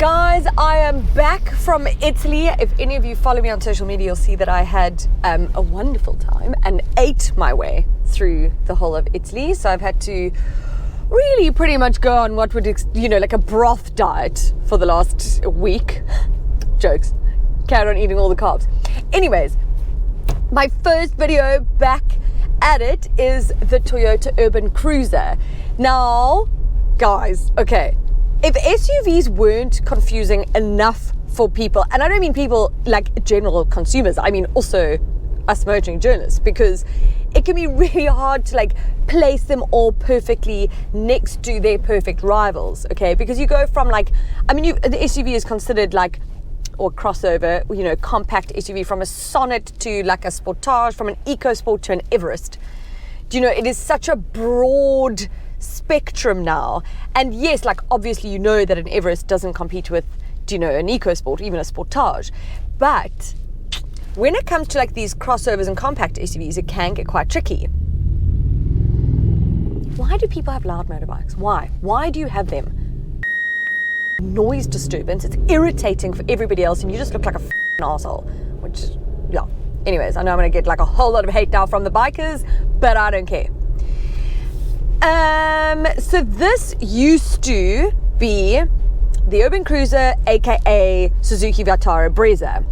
Guys, I am back from Italy. If any of you follow me on social media, you'll see that I had a wonderful time and ate my way through the whole of Italy. So I've had to really pretty much go on what would, like a broth diet for the last week. Jokes. Carry on eating all the carbs. Anyways, my first video back at it is the Toyota Urban Cruiser. Now, guys, okay. If SUVs weren't confusing enough for people, and I don't mean people like general consumers, I mean also us motoring journalists, because it can be really hard to like place them all perfectly next to their perfect rivals, okay? Because you go from like, the SUV is considered like, or crossover, compact SUV, from a Sonnet to like a Sportage, from an EcoSport to an Everest. It is such a broad spectrum now. And yes, like obviously that an Everest doesn't compete with, an EcoSport, even a Sportage. But when it comes to like these crossovers and compact SUVs, it can get quite tricky. Why do people have loud motorbikes? Why do you have them? Noise disturbance. It's irritating for everybody else, and you just look like a f***ing arsehole. Which, yeah. Anyways, I know I'm going to get like a whole lot of hate now from the bikers, but I don't care. So this used to be the Urban Cruiser, aka Suzuki Vitara Brezza.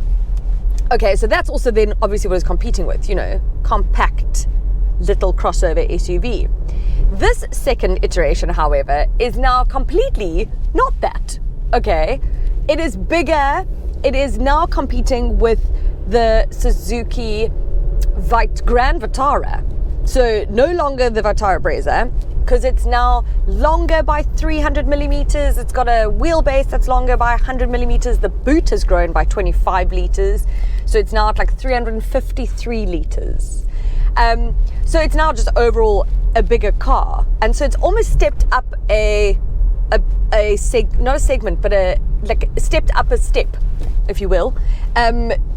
Okay, so that's also then obviously what it's competing with, compact little crossover SUV. This second iteration, however, is now completely not that. Okay, it is bigger. It is now competing with the Suzuki Grand Vitara. So no longer the Vitara Brezza, because it's now longer by 300 millimeters. It's got a wheelbase that's longer by 100 millimeters. The boot has grown by 25 liters. So it's now at like 353 liters. So it's now just overall a bigger car. And so it's almost stepped up stepped up a step, if you will,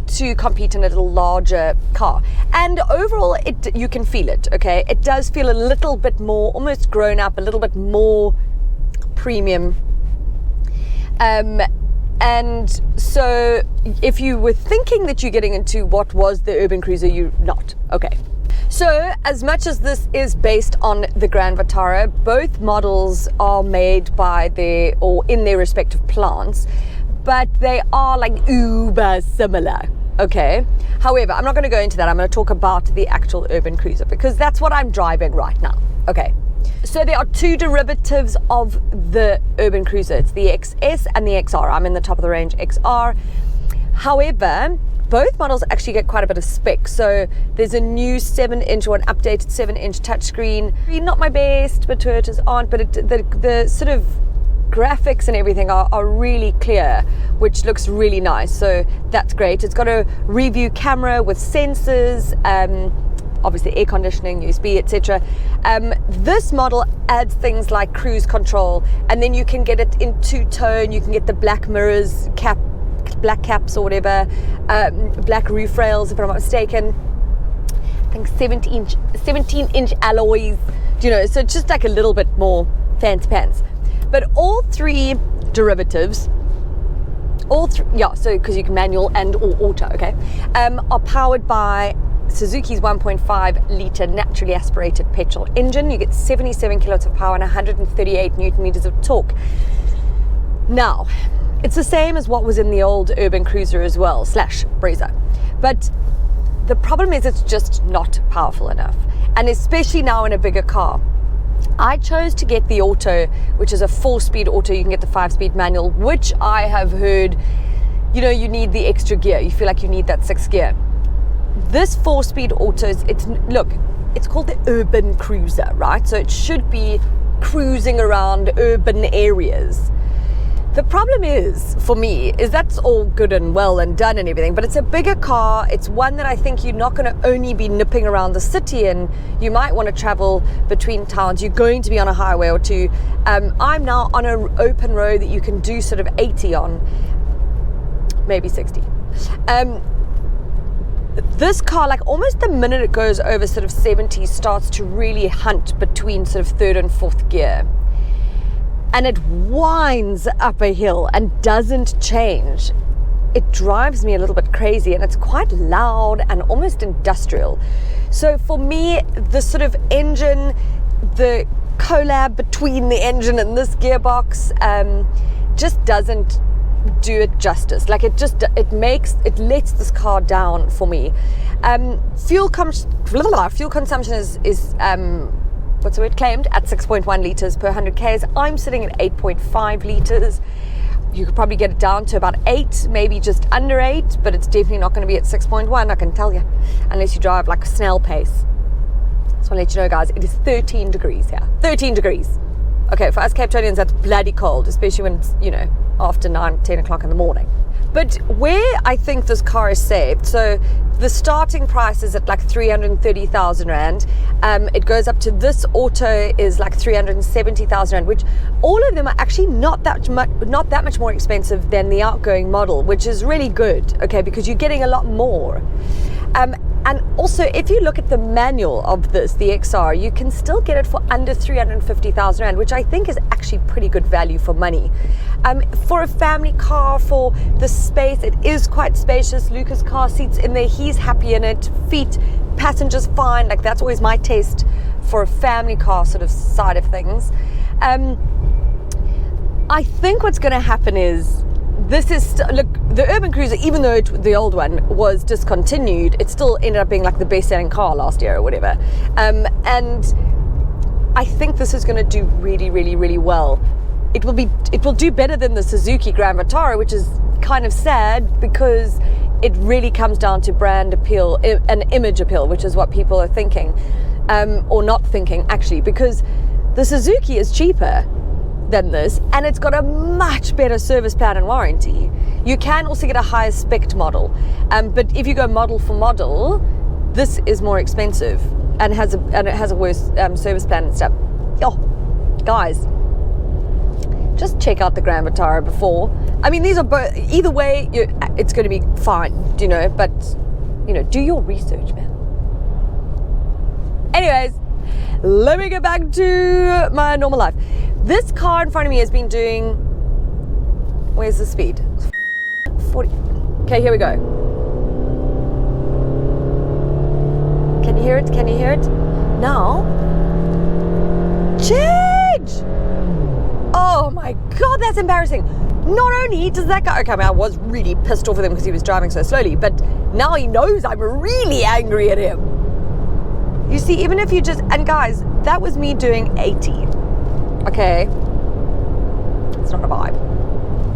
to compete in a little larger car. And overall, you can feel it, okay? It does feel a little bit more, almost grown up, a little bit more premium. And so if you were thinking that you're getting into what was the Urban Cruiser, you're not, okay? So as much as this is based on the Grand Vitara, both models are made in their respective plants, but they are like uber similar, okay? However, I'm not going to go into that. I'm going to talk about the actual Urban Cruiser, because that's what I'm driving right now, okay? So there are two derivatives of the Urban Cruiser. It's the XS and the XR. I'm in the top of the range XR. However, both models actually get quite a bit of spec. So there's a new 7-inch or an updated 7-inch touchscreen. Not my best, but Toyotas aren't, but the sort of graphics and everything are really clear, which looks really nice. So that's great. It's got a review camera with sensors, obviously air conditioning, USB, etc. This model adds things like cruise control, and then you can get it in two-tone. You can get the black mirrors, black caps or whatever, black roof rails, if I'm not mistaken. I think 17-inch alloys, so just like a little bit more fancy pants. But all three derivatives, so because you can manual and or auto, okay, are powered by Suzuki's 1.5 litre naturally aspirated petrol engine. You get 77 kilowatts of power and 138 newton meters of torque. Now, it's the same as what was in the old Urban Cruiser as well, / Brezza. But the problem is it's just not powerful enough. And especially now in a bigger car. I chose to get the auto, which is a 4-speed auto. You can get the 5-speed manual, which I have heard, you need the extra gear. You feel like you need that 6th gear. This 4-speed auto, it's called the Urban Cruiser, right? So it should be cruising around urban areas. The problem is, for me, is that's all good and well and done and everything, but it's a bigger car. It's one that I think you're not going to only be nipping around the city in. You might want to travel between towns. You're going to be on a highway or two. I'm now on an open road that you can do sort of 80 on, maybe 60. This car, like almost the minute it goes over sort of 70, starts to really hunt between sort of 3rd and 4th gear. and it winds up a hill and doesn't change, it drives me a little bit crazy, and it's quite loud and almost industrial. So for me, the sort of engine, the collab between the engine and this gearbox just doesn't do it justice. Like it lets this car down for me. Fuel consumption is what's the word, claimed at 6.1 litres per 100 Ks. I'm sitting at 8.5 litres. You could probably get it down to about 8, maybe just under 8, but it's definitely not going to be at 6.1, I can tell you, unless you drive like a snail pace. So I'll let you know, guys, it is 13 degrees here. 13 degrees. Okay, for us Cape Townians, that's bloody cold, especially when it's, after 9, 10 o'clock in the morning. But where I think this car is saved, so the starting price is at like 330,000 Rand. It goes up to, this auto is like 370,000 Rand, which all of them are actually not that much more expensive than the outgoing model, which is really good, okay, because you're getting a lot more. And also, if you look at the manual of this, the XR, you can still get it for under 350,000 Rand, which I think is actually pretty good value for money. For a family car, for the space, it is quite spacious. Lucas car seats in there, he's happy in it. Feet, passengers fine. Like, that's always my taste for a family car sort of side of things. I think what's going to happen is, this is, look, the Urban Cruiser, even though the old one was discontinued, it still ended up being like the best-selling car last year or whatever. And I think this is going to do really, really, really well. It will do better than the Suzuki Grand Vitara, which is kind of sad because it really comes down to brand appeal and image appeal, which is what people are thinking, or not thinking actually, because the Suzuki is cheaper than this, and it's got a much better service plan and warranty. You can also get a higher spec model, but if you go model for model, this is more expensive and it has a worse service plan and stuff. Oh, guys, just check out the Grand Vitara before. I mean, these are both, either way, it's going to be fine, but do your research, man. Anyways, let me get back to my normal life. This car in front of me has been doing, where's the speed? 40. Okay, here we go. Can you hear it? Can you hear it? Now, change! Oh my God, that's embarrassing. Not only does that guy, okay, I was really pissed off with him because he was driving so slowly, but now he knows I'm really angry at him. You see, even if you just, and guys, that was me doing 80. Okay, it's not a vibe.